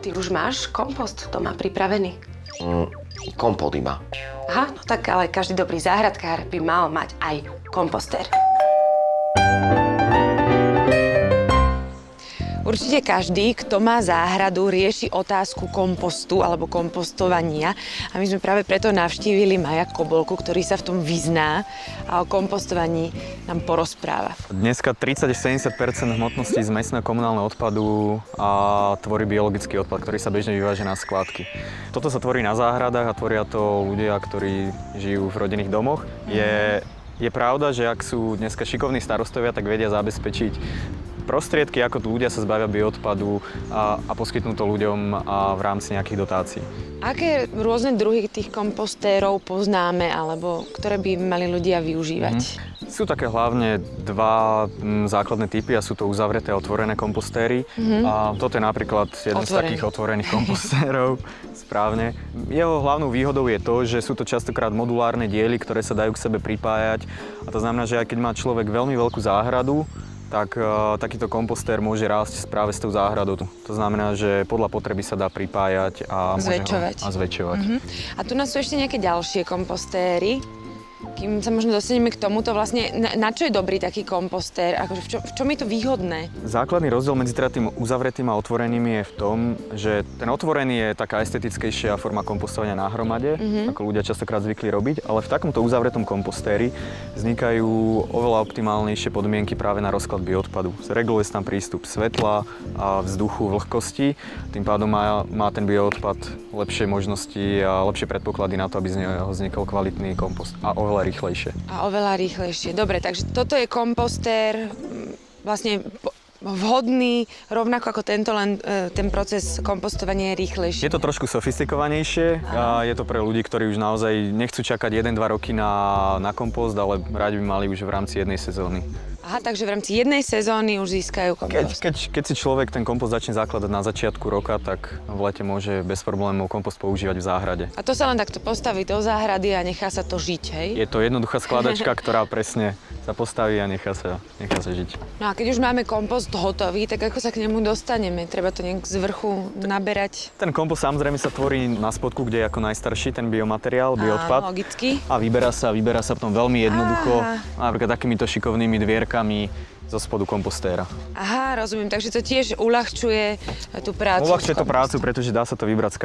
Ty už máš kompost doma pripravený? Kompot iba. Aha, no tak ale každý dobrý záhradkár by mal mať aj kompostér. Určite každý, kto má záhradu, rieši otázku kompostu alebo kompostovania. A my sme práve preto navštívili Maja Kobolku, ktorý sa v tom vyzná a o kompostovaní nám porozpráva. Dneska 30-70% hmotnosti z mästskeho komunálneho odpadu tvorí biologický odpad, ktorý sa bežne vyváža na skládky. Toto sa tvorí na záhradách a tvoria to ľudia, ktorí žijú v rodinných domoch. Je pravda, že ak sú dneska šikovní starostovia, tak vedia zabezpečiť prostriedky, ako tu ľudia sa zbavia bioodpadu a poskytnú to ľuďom v rámci nejakých dotácií. Aké rôzne druhy tých kompostérov poznáme, alebo ktoré by mali ľudia využívať? Sú také hlavne dva základné typy a sú to uzavreté a otvorené kompostéry. A toto je napríklad jeden z takých otvorených kompostérov. Správne. Jeho hlavnou výhodou je to, že sú to častokrát modulárne diely, ktoré sa dajú k sebe pripájať. A to znamená, že aj keď má človek veľmi veľkú záhradu, tak takýto kompostér môže rásť práve s tou záhradou. To znamená, že podľa potreby sa dá pripájať a zväčšovať. A tu nás sú ešte nejaké ďalšie kompostéry. Kým sa možno dostaneme k tomuto, vlastne na čo je dobrý taký kompostér? Akože v čom je to výhodné? Základný rozdiel medzi tým uzavretým a otvoreným je v tom, že ten otvorený je taká estetickejšia forma kompostovania na hromade, ako ľudia častokrát zvykli robiť, ale v takomto uzavretom kompostéri vznikajú oveľa optimálnejšie podmienky práve na rozklad bioodpadu. Reguluje sa tam prístup svetla a vzduchu, vlhkosti, tým pádom má ten bioodpad lepšie možnosti a lepšie predpoklady na to, aby z neho vznikol kvalitný kompost. A oveľa rýchlejšie. Dobre, takže toto je kompostér vlastne vhodný, rovnako ako tento, len ten proces kompostovania je rýchlejší. Je to trošku sofistikovanejšie a je to pre ľudí, ktorí už naozaj nechcú čakať 1-2 roky na kompost, ale rádi by mali už v rámci jednej sezóny. Aha, takže v rámci jednej sezóny už získajú kompost. Keď si človek ten kompost začne zakladať na začiatku roka, tak v lete môže bez problémov kompost používať v záhrade. A to sa len takto postaví do záhrady a nechá sa to žiť, hej? Je to jednoduchá skladačka, ktorá presne sa postaví a nechá sa žiť. No a keď už máme kompost hotový, tak ako sa k nemu dostaneme? Treba to nejak z vrchu naberať? Ten kompost samozrejme sa tvorí na spodku, kde je ako najstarší ten biomateriál, bioodpad. Logicky. A vyberá sa potom veľmi jednoducho, napríklad takýmito šikovnými dvierkami zo spodu kompostéra. Aha, rozumiem, takže to tiež uľahčuje tú prácu. Uľahčuje to prácu, pretože dá sa to vybrať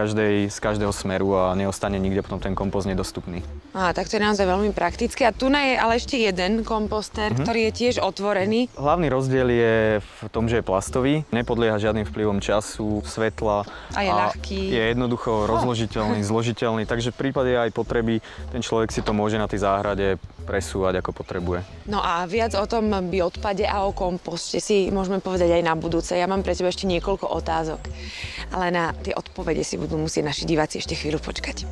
z každého smeru a neostane nikde potom ten kompost nedostupný. Á, tak to je naozaj veľmi praktické. A tu je ale ešte jeden kompostér, ktorý je tiež otvorený. Hlavný rozdiel je v tom, že je plastový, nepodlieha žiadnym vplyvom času, svetla. A je ľahký. Je jednoducho rozložiteľný, zložiteľný, takže v prípade aj potreby ten človek si to môže na tej záhrade presúvať ako potrebuje. No a viac o tom bioodpade a o komposte si môžeme povedať aj na budúce. Ja mám pre teba ešte niekoľko otázok, ale na tie odpovede si budú musieť naši diváci ešte chvíľu počkať.